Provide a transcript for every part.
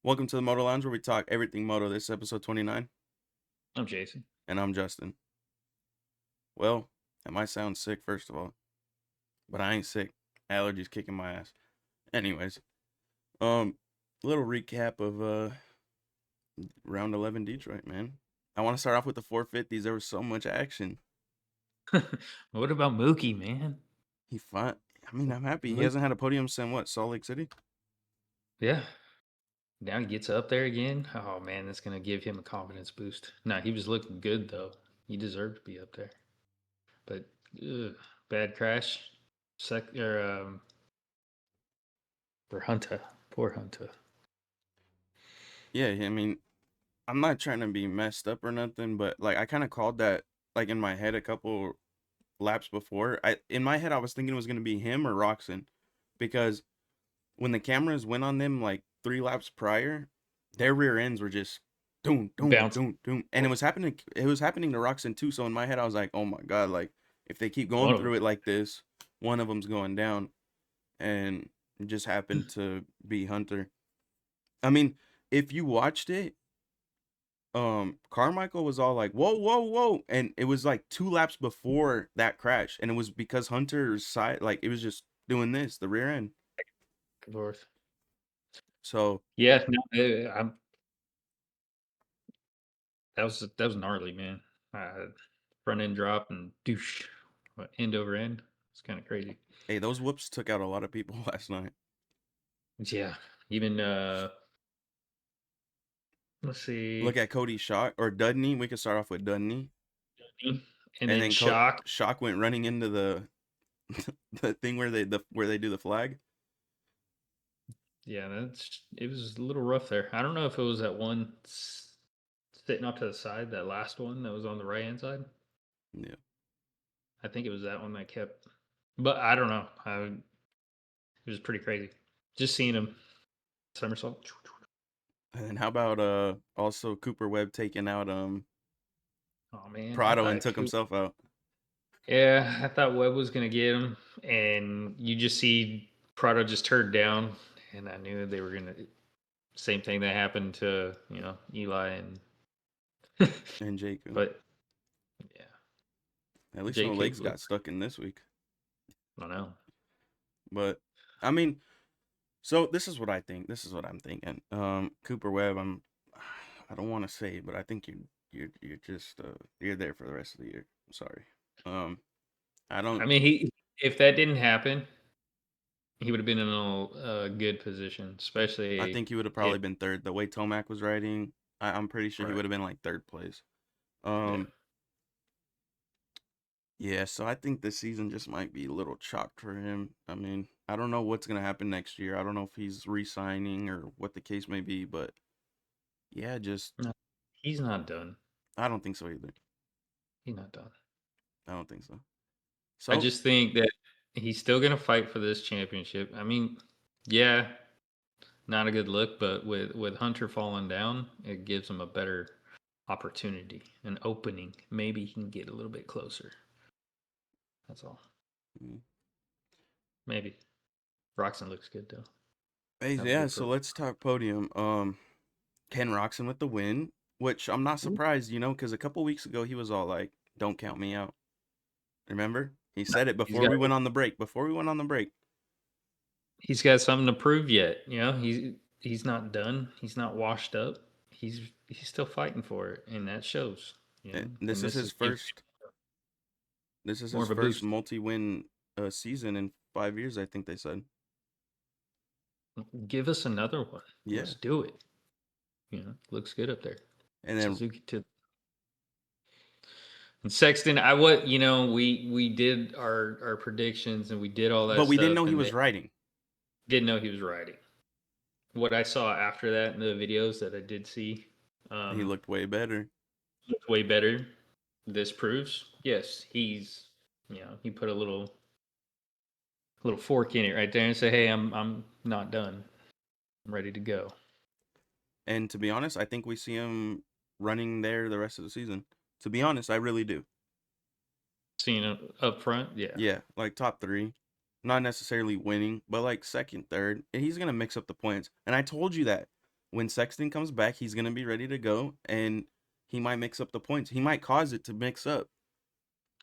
Welcome to the Moto Lounge where we talk everything Moto. This is episode 29, I'm Jason. and I'm Justin. Well, that might sound sick, first of all, but I ain't sick. Allergies kicking my ass. Anyways, little recap of round 11 Detroit, man. I want to start off with the 450s. There was so much action. What about Mookie, man? He fought. I mean, I'm happy. He Mook- hasn't had a podium since what, Salt Lake City? Yeah. Now he gets up there again. Oh man, that's gonna give him a confidence boost. No, he was looking good though. He deserved to be up there. But bad crash. For Hunter. Poor Hunter. Yeah, I mean, I'm not trying to be messed up or nothing, but like I kind of called that like in my head a couple laps before. In my head I was thinking it was gonna be him or Roxon, because when the cameras went on them like 3 laps prior, their rear ends were just doom doom Bounce. doom doom, and it was happening. It was happening to Roxon too. So in my head I was like, oh my god, like if they keep One going of them. through it like this, one of them's going down, and it just happened to be Hunter. I mean, if you watched it, Carmichael was all like whoa whoa whoa, and it was like 2 laps before that crash, and it was because Hunter's side, like it was just doing this, the rear end. Of course. So Yeah, no, that was gnarly, man. Front end drop and douche. End over end. It's kind of crazy. hey, those whoops took out a lot of people last night. Yeah. Even let's Look see. at Cody's shot or Dudney. We could start off with Dudney, And and then then Shock. Shock went running into the the thing where they do the flag. Yeah, it was a little rough there. I don't know if it was that one sitting off to the side, that last one that was on the right hand side. Yeah, I think it was that one that kept, but I don't know. It was pretty crazy. Just seeing him somersault. and then how about also Cooper Webb taking out Oh man, I Prado and thought took himself out. yeah, I thought Webb was gonna get him, and you just see Prado just turned down, and I knew they were gonna. Same thing that happened to Eli and, And Jacob. but yeah, At least no Jacob legs got looked. stuck in this week. I don't know. But I mean, so this is what I think. This is what I'm thinking. Cooper Webb. I don't want to say it, but I think you're just you're there for the rest of the year. I'm sorry. Um, I I don't. mean, if that didn't happen, he would have been in a good position, I especially think he would have if probably been third. The way Tomac was riding, I'm pretty sure he right. would have been like third place. Yeah. Um, yeah, so I think this season just might be a little chalked for him. I mean, I don't know what's gonna happen next year. I don't know if he's re-signing or what the case may be, but yeah, just No, he's not done. I don't think so either. He's not done. I don't think so. I So just think that he's still gonna fight for this championship. I mean, yeah, not a good look, but with Hunter falling down, it gives him a better opportunity, an opening. Maybe he can get a little bit closer. That's all. mm, Maybe. Roxon looks good though. hey, That was yeah, good so for. let's talk podium. Ken Roxon with the win, which I'm not surprised, because a couple weeks ago he was all like, "Don't count me out." Remember? He said it He's before got we went on the break. Before we went on the break. he's got something to prove yet. He's not done. He's not washed up. He's still fighting for it, and that shows. This And is this his is giving first. This is more his of a first boost. multi-win season in 5 years. I think they said. Give us another one. Yeah, Let's do it. Looks good up there. and then Suzuki to and Sexton. We did our predictions and we did all that but we didn't stuff, know he and was they riding. didn't know he was riding. What I saw after that in the videos that I did see, He um, looked way better. looked way better. This proves, yes, he put a little fork in it right there and say, "Hey, I'm not done. I'm ready to go." And to be honest, I think we see him running there the rest of the season. To be honest, I really do. Seeing it up front, yeah, Yeah, like top three. Not necessarily winning, but like second, third. And he's gonna mix up the points. And I told you that. when Sexton comes back, he's gonna be ready to go, and he might mix up the points. He might cause it to mix up.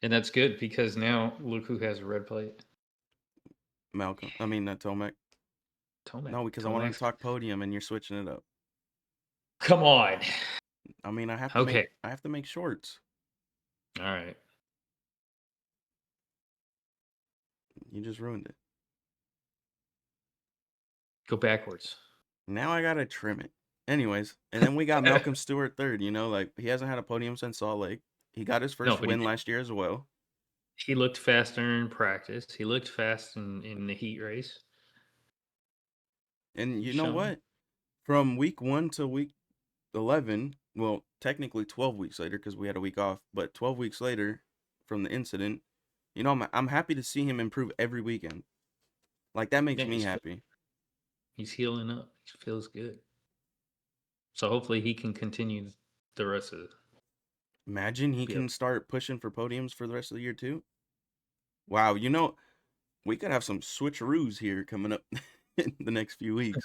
And that's good because now look who has a red plate. Malcolm, I mean Tomac. Tomac. No, because I wanted to Tomac's. talk podium, and you're switching it up. Come on. I mean, Okay. I have to make shorts. All right. You just ruined it. Go backwards. Now I gotta trim it. Anyways, and then we got Malcolm Stewart third. You know, like he hasn't had a podium since Salt Lake. He got his No, first but he win last year as well. looked faster in practice. He looked fast in the heat race. And He's you know shown. what? From week 1 to week 11, well, technically 12 weeks later because we had a week off, but 12 weeks later from the incident, you know, I'm happy to see him improve every weekend. Like that makes Yeah, me happy. he's healing up. He feels good. So hopefully he can continue the rest of it. Imagine he Be able can start pushing for podiums for the rest of the year too. Wow, you know, we could have some switcheroos here coming up in the next few weeks.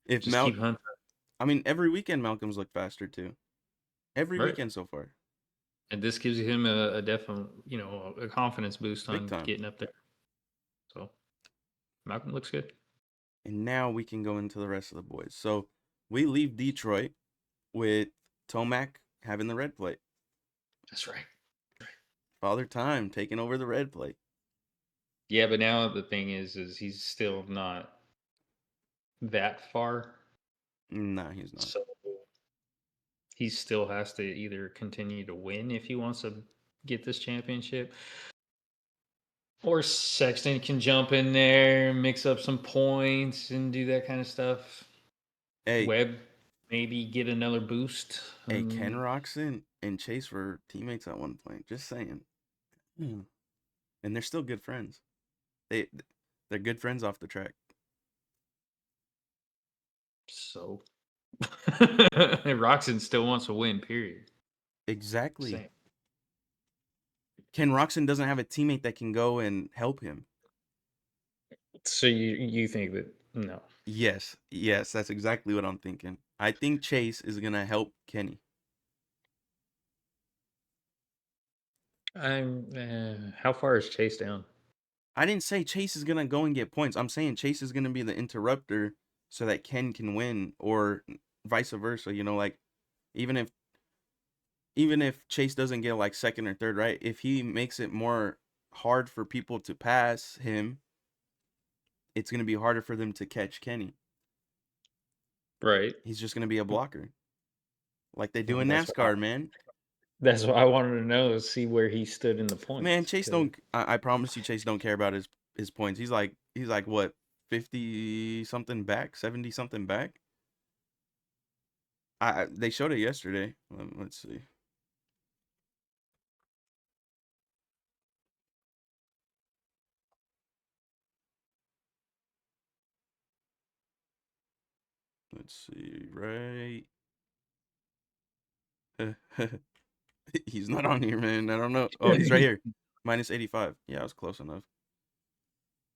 If just keep hunting. I mean, every weekend Malcolm's looked faster too. Every Right. weekend so far, And this gives him a definite, a confidence boost big on time. getting up there. So Malcolm looks good. And now we can go into the rest of the boys. So we leave Detroit with Tomac having the red plate. That's right. Father Time taking over the red plate. Yeah, but now the thing is he's still not that far. Nah, he's not. So he still has to either continue to win if he wants to get this championship, or Sexton can jump in there, mix up some points, and do that kind of stuff. Hey, Webb maybe get another boost. hey, Ken Roxon and Chase were teammates at one point. Just saying. Hmm. And they're still good friends. They they're good friends off the track. So Roxon still wants to win. Period. Exactly. Same. Ken Roxon doesn't have a teammate that can go and help him. So you think that no? Yes, yes, that's exactly what I'm thinking. I think Chase is gonna help Kenny. How far is Chase down? I didn't say Chase is gonna go and get points. I'm saying Chase is gonna be the interrupter so that Ken can win, or vice versa. You know, like even if even if Chase doesn't get like second or third, right? If he makes it more hard for people to pass him, it's gonna be harder for them to catch Kenny. Right. He's just gonna be a blocker, like they do Well, in NASCAR, man. that's what I wanted to know. See where he stood in the Man, points. Chase don't. I promise you, Chase don't care about his points. He's like what 50 something back, 70 something back. They showed it yesterday. Let's see. Let's see. Right. He's not on here, man. I don't know. Oh, he's right here. Minus 85. Yeah, I was close enough.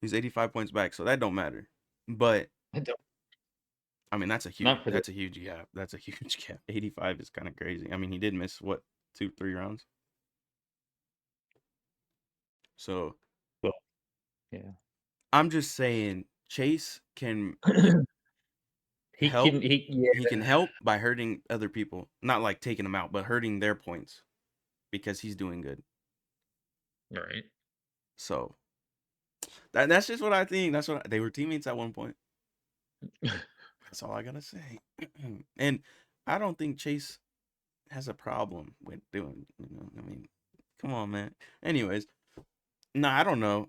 He's 85 points back, so that don't matter. But I mean, Not for this. that's a huge gap. That's a huge gap. 85 is kind of crazy. I mean, he did miss what 2, 3 rounds. So Well, yeah. I'm just saying Chase can He help. can. He He can help by hurting other people, not like taking them out, but hurting their points because he's doing good. yeah. Right. So that's just what I think. That's what they were teammates at one point. That's all I gotta say. And I don't think Chase has a problem with doing. I mean, come on, man. Anyways, no, I don't know.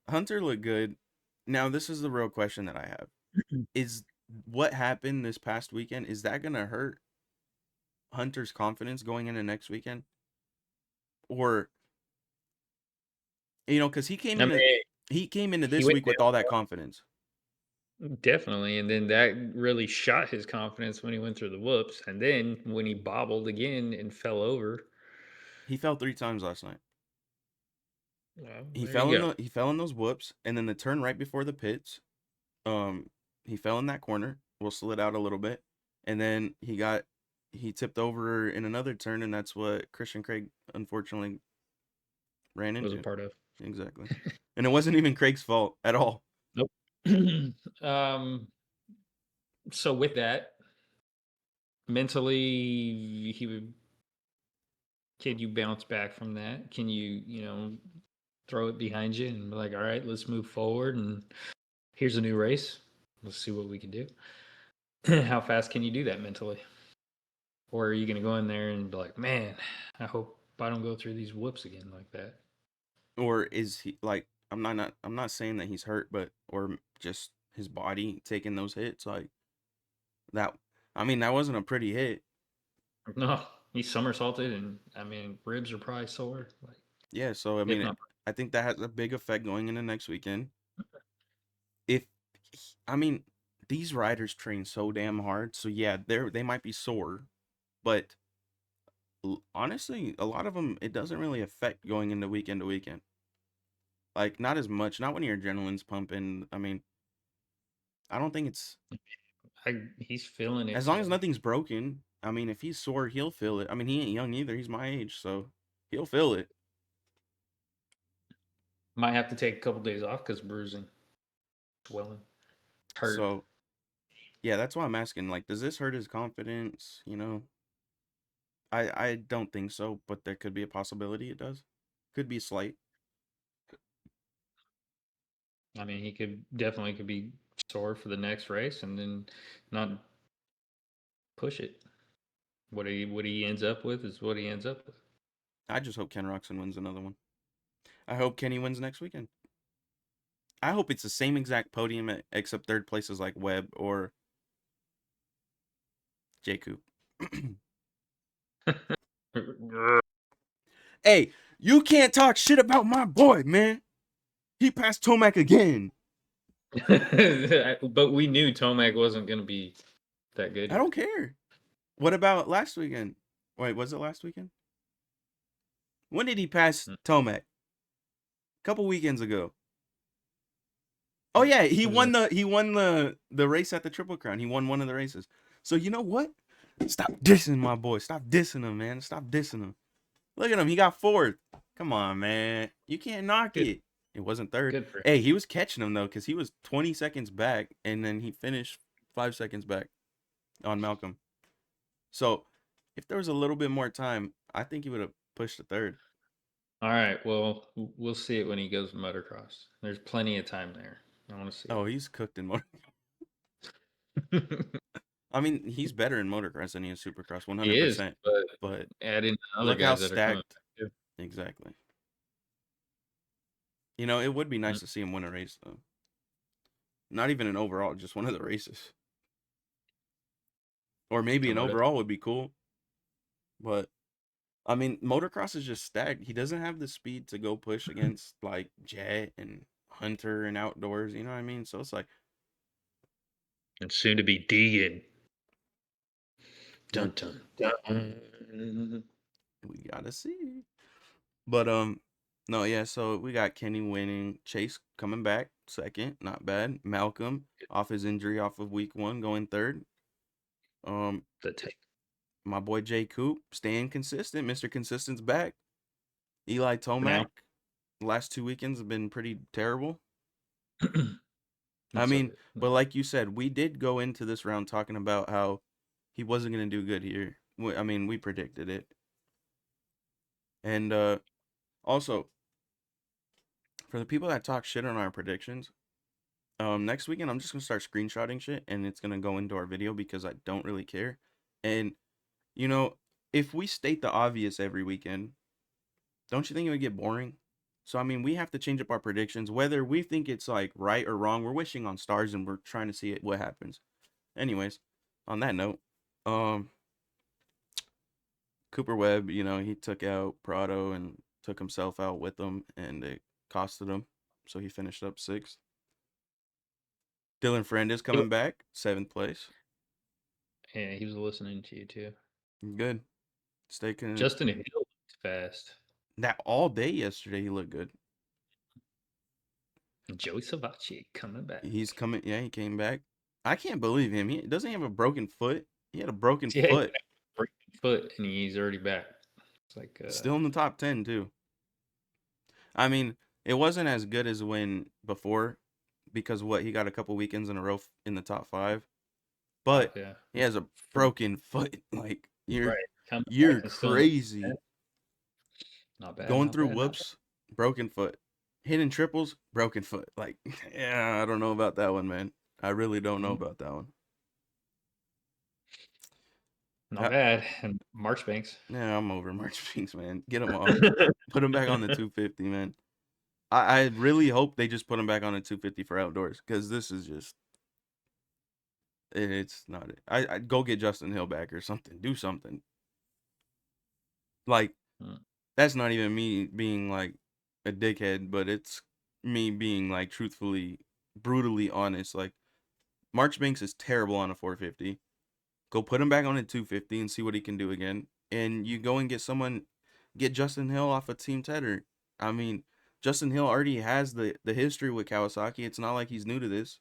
Hunter looked good. Now this is the real question that I have: Is what happened this past weekend, is that gonna hurt Hunter's confidence going into next weekend? Or because I mean, he came into he this went week with all that confidence. down definitely, and then that really shot his confidence when he went through the whoops, and then when he bobbled again and fell over. He fell 3 times last night. Well, there you go. He fell in those whoops, and then the turn right before the pits. Um, he fell in that corner. Well, slid out a little bit, and then he tipped over in another turn, and that's what Christian Craig unfortunately ran Was a into. part of. Exactly. And it wasn't even Craig's fault at all. Nope. um. So with that, mentally, he would. Can you bounce back from that? Can you, throw it behind you and be like, all right, let's move forward and here's a new race. Let's see what we can do. How fast can you do that mentally? Or are you going to go in there and be like, man, I hope I don't go through these whoops again like that? Or is he like I'm not saying that he's hurt, but or just his body taking those hits like that. I mean, that wasn't a pretty hit. No, he somersaulted, and I mean, ribs are probably sore, like Yeah, so I if mean, not. I think that has a big effect going into next weekend. If I mean, these riders train so damn hard, so yeah, they might be sore, but honestly, a lot of them it doesn't really affect going into weekend to weekend. Like not as much, not when your adrenaline's pumping. I mean, I don't think it's He's feeling it as long as today. nothing's broken. I mean, if he's sore, he'll feel it. I mean, he ain't young either. He's my age, so he'll feel it. Might have to take a couple days off because bruising, swelling, hurt. So yeah, that's why I'm asking. Like, does this hurt his confidence? I don't think so, but there could be a possibility it does. Could be slight. I mean, he could be sore for the next race and then not push it. What he ends up with is what he ends up with. I just hope Ken Roxon wins another one. I hope Kenny wins next weekend. I hope it's the same exact podium except third places like Webb or J Coop. Hey, you can't talk shit about my boy, man. He passed Tomac again. But we knew Tomac wasn't going to be that good I here. don't care. What about last weekend? Wait, was it last weekend? When did he pass Tomac? A couple weekends ago. Oh yeah, It was he won the race at the Triple Crown. He won one of the races. So you know what? Stop dissing my boy. Stop dissing him, man. Stop dissing him. Look at him. He got fourth. Come on, man. You can't knock good. it. It wasn't third. Good for him. Hey, he was catching him though, because he was 20 seconds back, and then he finished 5 seconds back on Malcolm. So if there was a little bit more time, I think he would have pushed the third. All right. Well, we'll see it when he goes to motocross. There's plenty of time there. I want to see Oh, he's cooked in motor. it. I mean, he's better in motocross than he is supercross, He is, 100%. but But add in the other look how guys that are coming stacked. back too. Exactly. It would be nice to see him win a race though. Not even an overall, just one of the races. Or maybe A an moto. overall would be cool. But I mean, motocross is just stacked. He doesn't have the speed to go push against like Jet and Hunter and outdoors. You know what I mean? So it's like, And soon to be Deegan. mm, Dun dun dun. we gotta see. But no, yeah. So we got Kenny winning, Chase coming back second, not bad. Malcolm off his injury off of week one, going third. Um, The take my boy Jay Coop staying consistent. Mr. Consistent's back. Eli for Tomac, now. last 2 weekends have been pretty terrible. I Not so mean, good. but like you said, we did go into this round talking about how he wasn't going to do good here. I mean, we predicted it. And also, for the people that talk shit on our predictions, next weekend I'm just going to start screenshotting shit and it's going to go into our video because I don't really care. And, you know, if we state the obvious every weekend, don't you think it would get boring? So, I mean, we have to change up our predictions, whether we think it's like right or wrong. We're wishing on stars and we're trying to see what happens. Anyways, on that note, um, Cooper Webb, he took out Prado and took himself out with him, and it costed him. So he finished up sixth. Dylan Friend is coming back, seventh place. Yeah, he was listening to you too. Good. Staking Justin Hill looked fast. that all day yesterday. He looked good. Joey Savacci coming back. He's coming. Yeah, he came back. I can't believe him. He doesn't he have a broken foot. He had a broken Yeah, he foot. break his foot and he's already back. It's like, Still in the top 10 too. I mean, it wasn't as good as when before because what he got a couple weekends in a row in the top 5, but yeah. he has a For broken foot. Like right. Coming back you're and still in the crazy. not bad, Going not through bad, not bad. whoops, broken foot. Hitting triples, broken foot. Like, yeah, I don't know about that one, man. I really don't know Mhm. about that one. Not Yeah, bad. And Marchbanks. yeah, I'm over March Pinks, man. Get him off. Put him back on the 250, man. I really hope they just put him back on the 250 for outdoors because this is just it's not it. I'd go get Justin Hill back or something. Do something. Like Mm. that's not even me being like a dickhead, but it's me being like truthfully, brutally honest. Like Marchbanks is terrible on a 450. Go put him back on a 250 and see what he can do again. And you go and get Justin Hill off of Team Tedder. I mean, Justin Hill already has the history with Kawasaki. It's not like he's new to this.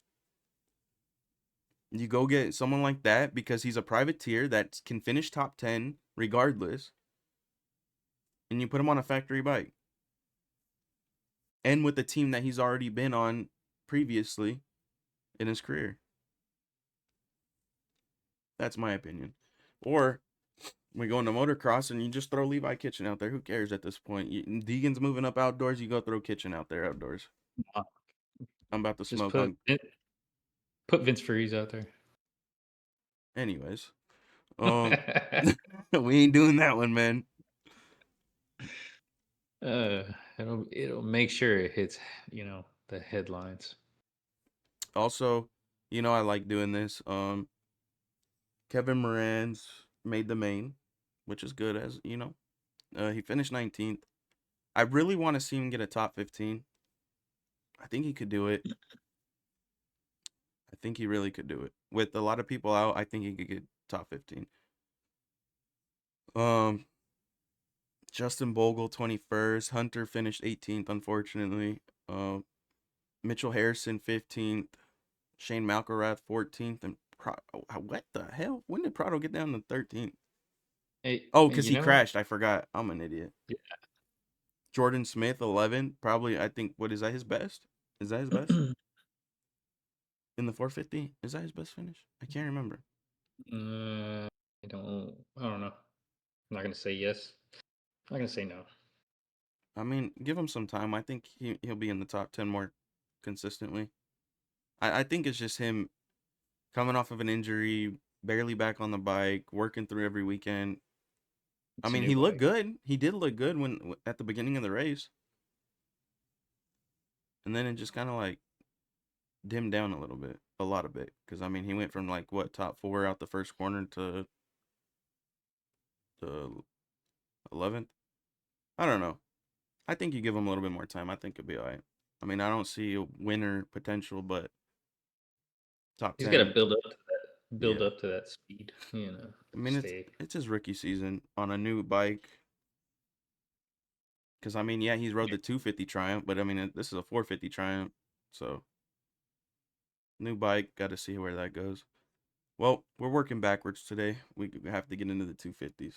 You go get someone like that because he's a privateer that can finish top 10 regardless, and you put him on a factory bike. And with the team that he's already been on previously in his career. That's my opinion. Or we go into motocross and you just throw Levi Kitchen out there. Who cares at this point? Deegan's moving up outdoors. You go throw Kitchen out there outdoors. Uh, I'm about to Just smoke on. put Vince Freeze out there. Anyways, um, we ain't doing that one, man. uh, it'll make sure it hits, the headlines. Also, I like doing this. Kevin Moran's made the main, which is good as he finished 19th. I really want to see him get a top 15. I think he could do it. I think he really could do it. With a lot of people out, I think he could get top 15. Um, Justin Bogle 21st. Hunter finished 18th, unfortunately. Mitchell Harrison 15th. Shane Malcorath 14th. And what the hell? When did Prado get down to 13th? Hey, Oh, hey, because he crashed. I forgot. I'm an idiot. yeah. Jordan Smith 11th. Probably, I think, what is that his best? Is that his best? In the 450? Is that his best finish? I can't remember. I don't know. I'm not gonna say yes. I'm not gonna say no. I mean, give him some time. I think he'll be in the top 10 more consistently. I think it's just him coming off of an injury, barely back on the bike, working through every weekend. I It's a mean, new he looked bike. good. He did look good when at the beginning of the race, and then it just kind of like dimmed down a little bit, a lot of bit, because I mean, he went from like what top 4 out the first corner to the 11th. I don't know. I think you give him a little bit more time. I think he'll be all right. I mean, I don't see a winner potential, but top He's got to 10, build yeah. up to that speed. I mean, it's Stay. it's his rookie season on a new bike. Because I mean, yeah, he's rode the 250 Triumph, but I mean, this is a 450 Triumph, so new bike. Got to see where that goes. Well, we're working backwards today. We have to get into the 250s.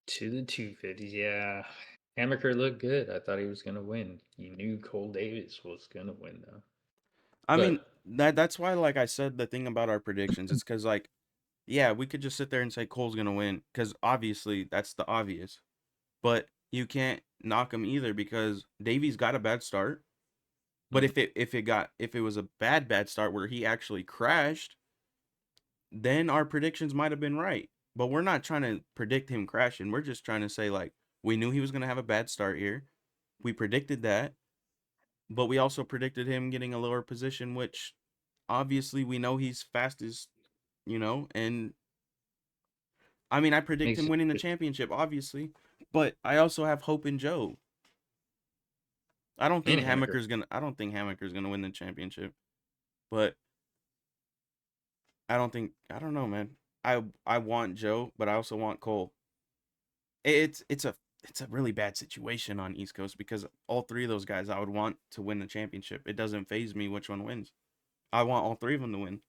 To the 250s, yeah. Hammaker looked good. I thought he was gonna win. You knew Cole Davis was gonna win though. I mean, But that's why, like I said, the thing about our predictions, it's because like, yeah, we could just sit there and say Cole's gonna win, because obviously that's the obvious, but you can't knock him either because Davies got a bad start. But mm, if it was a bad start where he actually crashed, then our predictions might have been right. But we're not trying to predict him crashing. We're just trying to say like we knew he was going to have a bad start here. We predicted that, but we also predicted him getting a lower position, which obviously we know he's fastest, and I mean I predict makes him it winning the championship, obviously, but I also have hope in Joe. and Hammaker. I don't think Hammaker's gonna win the championship, but I don't know, man. I want Joe, but I also want Cole. It's a really bad situation on East Coast because all three of those guys I would want to win the championship. It doesn't phase me which one wins. I want all three of them to win.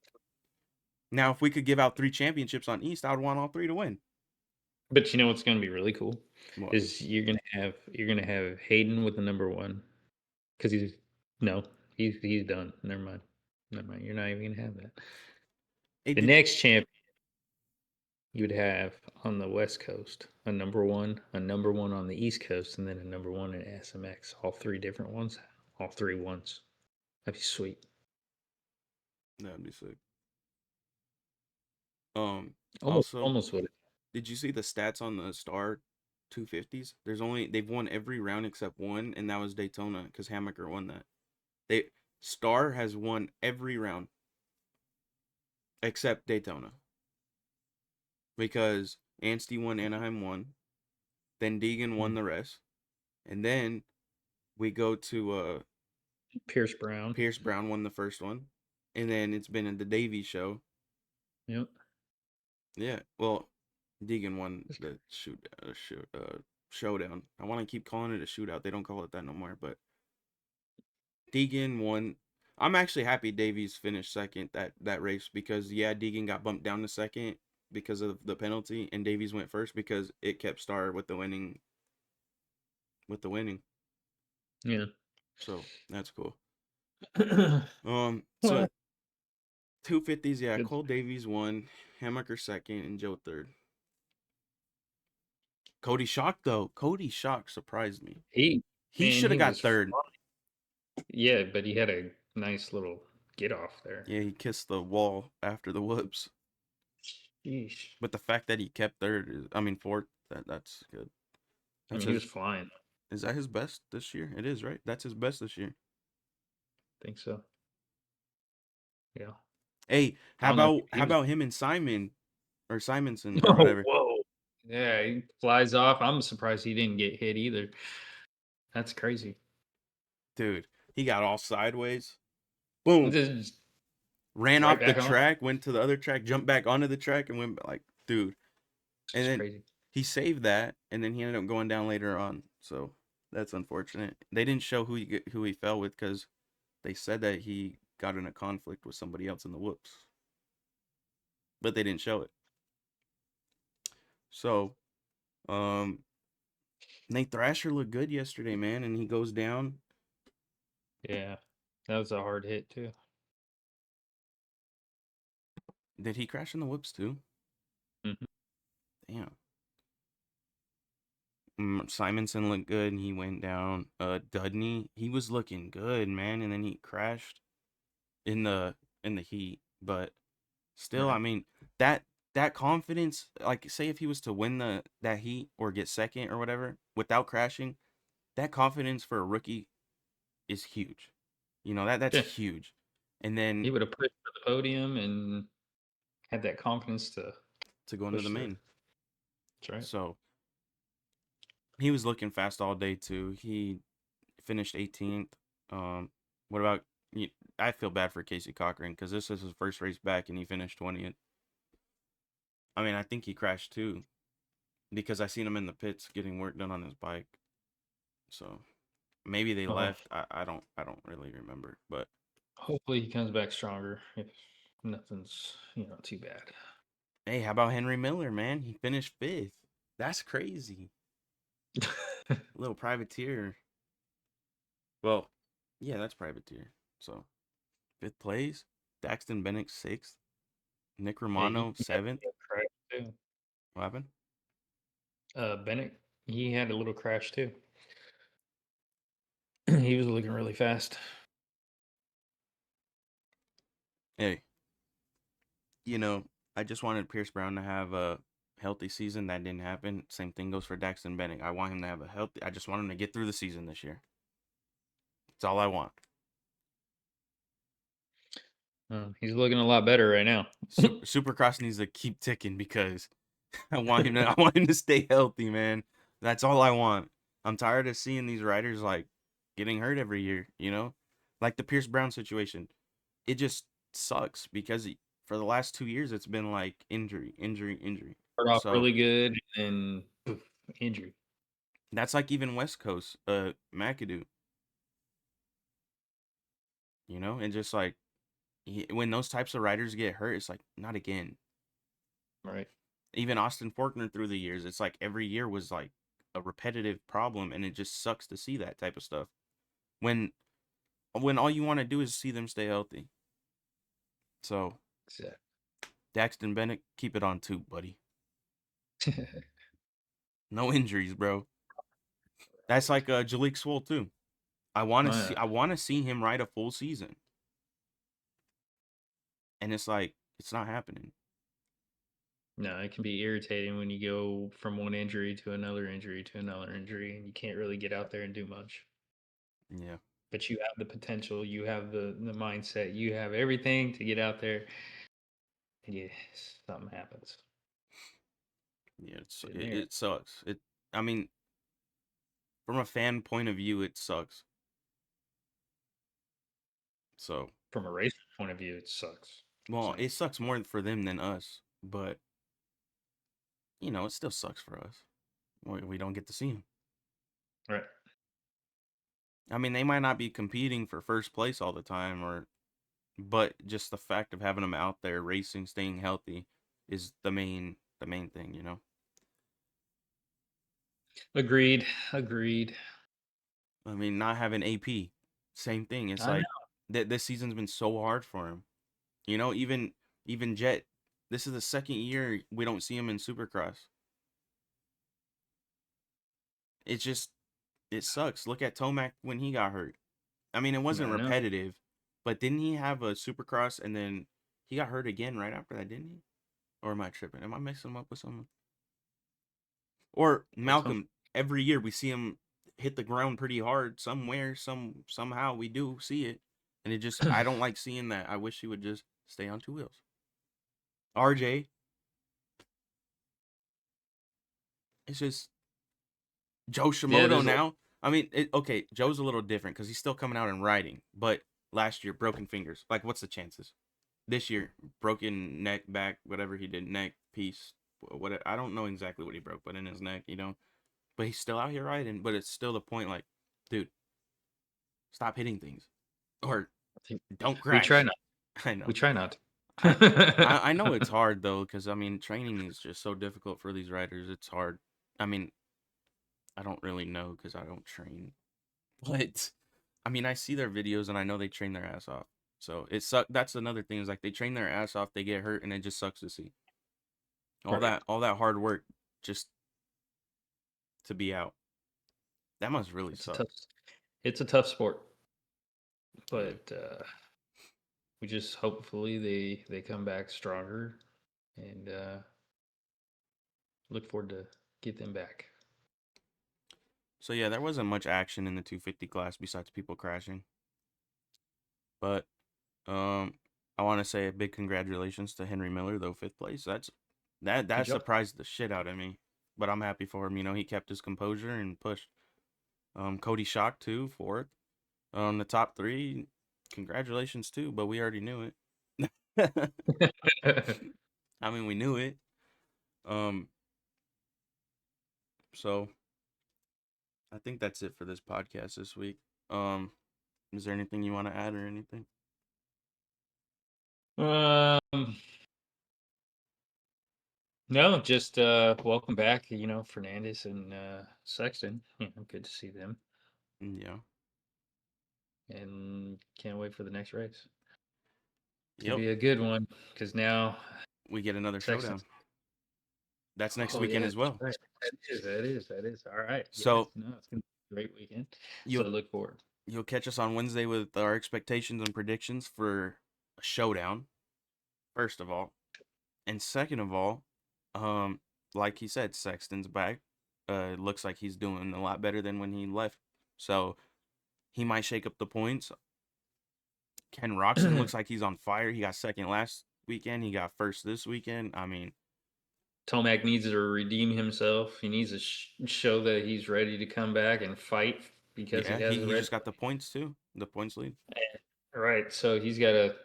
Now, if we could give out 3 championships on East, I would want all 3 to win. But you know what's going to be really cool What? is you're gonna have Hayden with the number one because he's done. Never mind. Never mind. You're not even gonna have that. Hey, The did next champion you would have on the West Coast a number one on the East Coast, and then a number one in SMX. All three different ones, all three ones. That'd be sweet. that'd be sick. Almost, Also, almost would. did you see the stats on the Star 250s? They've won every round except one, and that was Daytona because Hammaker won that. They Star has won every round except Daytona because Anstey won Anaheim one, then Deegan won the rest, and then we go to Pierce Brown. Pierce Brown won the first one, and then it's been in the Davies show. Yep. Yeah, well, Deegan won the showdown. I want to keep calling it a shootout. They don't call it that no more, but Deegan won. I'm actually happy Davies finished second that race because yeah, Deegan got bumped down to second because of the penalty, and Davies went first because it kept Star with the winning. Yeah. So that's cool. So Well, 250s, yeah, good. Cole Davies won, Hammaker second, and Joe third. Cody Shock though, Cody Shock surprised me. He He man, should have he got was third. yeah, but he had a nice little get off there. Yeah, he kissed the wall after the whoops. Sheesh. But the fact that he kept third is, I mean, fourth, that's good. I That's mean, he his. was flying. Is that his best this year? It is, right? That's his best this year. Think so. Yeah. Hey, I how don't know. about He how was. about him and Simon or Simonson or Oh, whatever? whoa. Yeah, he flies off. I'm surprised he didn't get hit either. That's crazy. Dude, he got all sideways. Boom. Just Ran right off the back on. track, went to the other track, jumped back onto the track, and went like, dude. And It's then crazy. he saved that, and then he ended up going down later on. So that's unfortunate. They didn't show who he fell with because they said that he got in a conflict with somebody else in the whoops, but they didn't show it. So, um, Nate Thrasher looked good yesterday, man, and he goes down. Yeah. That was a hard hit too. Did he crash in the whoops too? Hmm. Damn. Simonson looked good, and he went down. Dudney, he was looking good, man, and then he crashed in the heat. But still, I Right. mean that confidence, like say if he was to win that heat or get second or whatever without crashing, that confidence for a rookie is huge. You know that's Yeah. huge. And then He would have pushed for the podium and had that confidence to to go into the push through. main. That's right. So he was looking fast all day too. He finished 18th. What about you? I feel bad for Casey Cochran because this is his first race back and he finished 20th. I mean, I think he crashed too because I seen him in the pits getting work done on his bike. So maybe they Oh, left. I don't really remember. But hopefully he comes back stronger if nothing's too bad. hey, how about Henry Miller, man? He finished fifth. That's crazy. A little privateer. Well, yeah, that's privateer. So fifth place. Daxton Bennett sixth. Nick Yeah, Romano he had seventh. a crash too. What happened? Bennett, he had a little crash too. He was looking really fast. Hey, you know, I just wanted Pierce Brown to have a healthy season. That didn't happen. Same thing goes for Daxton Bennett. I want him to have a healthy. I just want him to get through the season this year. That's all I want. He's looking a lot better right now. Supercross needs to keep ticking because I want him to stay healthy, man. That's all I want. I'm tired of seeing these riders like getting hurt every year, Like the Pierce Brown situation. It just sucks because for the last 2 years it's been like injury, injury, injury. Start off So, really good and poof, injury. that's like even West Coast, McAdoo, and just like when those types of riders get hurt, it's like not again. Right. Even Austin Forkner through the years, it's like every year was like a repetitive problem, and it just sucks to see that type of stuff. When all you want to do is see them stay healthy. So Exactly. Daxton Bennett, keep it on tube, buddy. No injuries, bro. That's like Jalik Swoll too. Oh, yeah. I want to see him ride a full season, and it's like it's not happening. No, it can be irritating when you go from one injury to another injury to another injury, and you can't really get out there and do much. Yeah, But you have the potential, you have the mindset, you have everything to get out there, and yeah, something happens. yeah, Been there. it sucks. I mean, from a fan point of view, it sucks. So, From a race point of view, it sucks. well, So, it sucks more for them than us, but it still sucks for us. We don't get to see him. right. I mean, they might not be competing for first place all the time, but just the fact of having them out there racing, staying healthy, is the main thing. Agreed. Agreed. I mean, not having AP, same thing. It's I know. like that this season's been so hard for him. Even Jet, this is the second year we don't see him in Supercross. It's just it sucks. Look at Tomac when he got hurt. I mean, it wasn't I know. repetitive, but didn't he have a Supercross and then he got hurt again right after that, didn't he? Or am I tripping? Am I mixing him up with someone? Or Well, Malcolm, every year we see him hit the ground pretty hard somewhere, somehow we do see it. And it just I don't like seeing that. I wish he would just stay on two wheels. RJ, it's just Joe yeah, Shimoda there's a now. I mean, okay, Joe's a little different because he's still coming out and riding. But last year, broken fingers. Like, what's the chances? This year, broken neck, back, whatever he did, neck, piece, what I don't know exactly what he broke, but in his neck. But he's still out here riding. But it's still the point, like, dude, stop hitting things or don't we try crash. not. I We know. try not I to. I know it's hard though, because I mean, training is just so difficult for these riders. It's hard. I mean, I don't really know because I don't train. But I mean, I see their videos and I know they train their ass off. So it suck. That's another thing is like they train their ass off, they get hurt, and it just sucks to see all Right. that hard work just to be out. That must really It's a suck. tough. It's a tough sport, Yeah. but we just hopefully they come back stronger, and look forward to get them back. So yeah, there wasn't much action in the 250 class besides people crashing. But um, I want to say a big congratulations to Henry Miller, though fifth place. Good That job. surprised the shit out of me. But I'm happy for him. He kept his composure and pushed. Cody Shock too, fourth. The top three, congratulations too, but we already knew it. I mean, we knew it. Um, so I think that's it for this podcast this week. Um, is there anything you want to add or anything? um, no, just welcome back. Fernandez and Sexton. Good to see them, Yeah. and can't wait for the next race. It's gonna Yep. be a good one because now We get another Sexton. showdown. That's next Oh weekend yeah, as that's well. right. That is. All right. Yeah. So No, it's gonna be a great weekend. So you'll look forward. you'll catch us on Wednesday with our expectations and predictions for a showdown. First of all, and second of all, um, like he said, Sexton's back. Looks like he's doing a lot better than when he left. So he might shake up the points. Ken Roxon looks like he's on fire. He got second last weekend. He got first this weekend. I mean, Tomac needs to redeem himself. He needs to show that he's ready to come back and fight because he yeah, has he, a he red just got the points too. The points lead. flag. Right. So he's gotta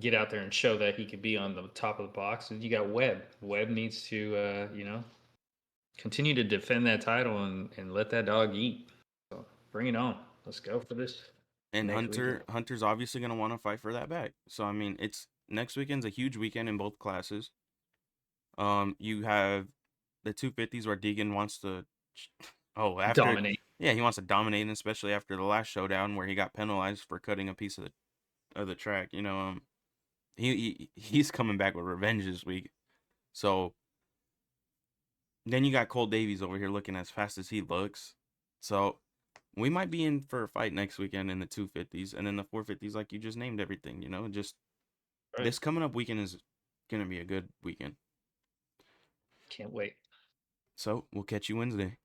get out there and show that he could be on the top of the box. And you got Webb. Webb needs to continue to defend that title and let that dog eat. So bring it on. Let's go for this. And next weekend. Hunter's obviously gonna want to fight for that bag. So I mean, it's next weekend's a huge weekend in both classes. You have the 250s where Deegan wants to, after, Dominate. yeah, he wants to dominate, and especially after the last showdown where he got penalized for cutting a piece of the track. He's coming back with revenge this week. So then you got Cole Davies over here looking as fast as he looks. So we might be in for a fight next weekend in the 250s, and then the 450s, like you just named everything. Just Right. this coming up weekend is gonna be a good weekend. Can't wait. So we'll catch you Wednesday.